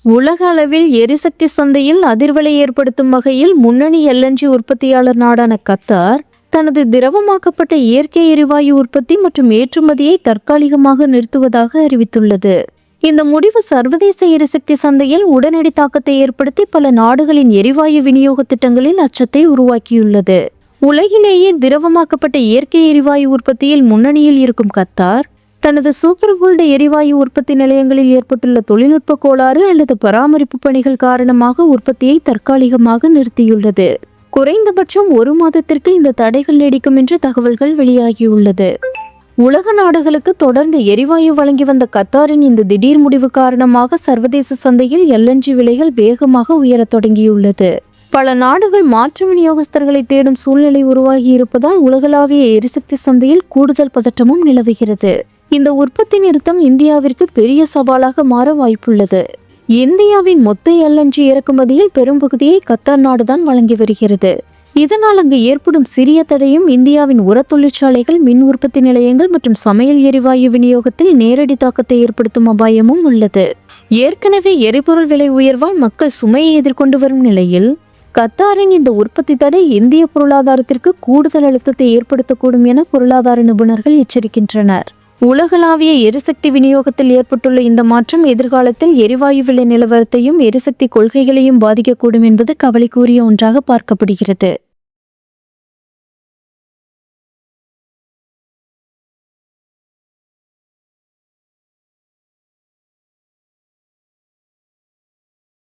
உலக அளவில் எரிசக்தி சந்தையில் அதிர்வலை ஏற்படுத்தும் வகையில் முன்னணி எல்என்ஜி உற்பத்தியாளர் நாடான கத்தார் தனது திரவமாக்கப்பட்ட இயற்கை எரிவாயு உற்பத்தி மற்றும் ஏற்றுமதியை தற்காலிகமாக நிறுத்துவதாக அறிவித்துள்ளது. இந்த முடிவு சர்வதேச எரிசக்தி சந்தையில் உடனடி தாக்கத்தை ஏற்படுத்தி பல நாடுகளின் எரிவாயு விநியோக திட்டங்களில் அச்சத்தை உருவாக்கியுள்ளது. உலகிலேயே திரவமாக்கப்பட்ட இயற்கை எரிவாயு உற்பத்தியில் முன்னணியில் இருக்கும் கத்தார் தனது சூப்பர் கோல்டு எரிவாயு உற்பத்தி நிலையங்களில் ஏற்பட்டுள்ள தொழில்நுட்ப கோளாறு அல்லது பராமரிப்பு பணிகள் காரணமாக உற்பத்தியை தற்காலிகமாக நிறுத்தியுள்ளது. குறைந்தபட்சம் 1 மாதத்திற்கு இந்த தடைகள் நீடிக்கும் என்று தகவல்கள் வெளியாகியுள்ளது. உலக நாடுகளுக்கு தொடர்ந்து எரிவாயு வழங்கி வந்த கத்தாரின் இந்த திடீர் முடிவு காரணமாக சர்வதேச சந்தையில் எல்என்ஜி விலைகள் வேகமாக உயரத் தொடங்கியுள்ளது. பல நாடுகள் மாற்று விநியோகஸ்தர்களை தேடும் சூழ்நிலை உருவாகி இருப்பதால் உலகளாவிய எரிசக்தி சந்தையில் கூடுதல் பதற்றமும் நிலவுகிறது. இந்த உற்பத்தி நிறுத்தம் இந்தியாவிற்கு பெரிய சவாலாக மாற வாய்ப்புள்ளது. இந்தியாவின் மொத்த எல்என்ஜி இறக்குமதியில் பெரும்பகுதியை கத்தார் நாடுதான் வழங்கி வருகிறது. இதனால் அங்கு ஏற்படும் சிறிய தடையும் இந்தியாவின் உர தொழிற்சாலைகள், மின் உற்பத்தி நிலையங்கள் மற்றும் சமையல் எரிவாயு விநியோகத்தில் நேரடி தாக்கத்தை ஏற்படுத்தும் அபாயமும் உள்ளது. ஏற்கனவே எரிபொருள் விலை உயர்வால் மக்கள் சுமையை எதிர்கொண்டு வரும் நிலையில் கத்தாரின் இந்த உற்பத்தி தடை இந்திய பொருளாதாரத்திற்கு கூடுதல் அழுத்தத்தை ஏற்படுத்தக்கூடும் என பொருளாதார நிபுணர்கள் எச்சரிக்கின்றனர். உலகளாவிய எரிசக்தி விநியோகத்தில் ஏற்பட்டுள்ள இந்த மாற்றம் எதிர்காலத்தில் எரிவாயு விலை நிலவரத்தையும் எரிசக்தி கொள்கைகளையும் பாதிக்கக்கூடும் என்பது கவலைக்குரிய ஒன்றாக பார்க்கப்படுகிறது.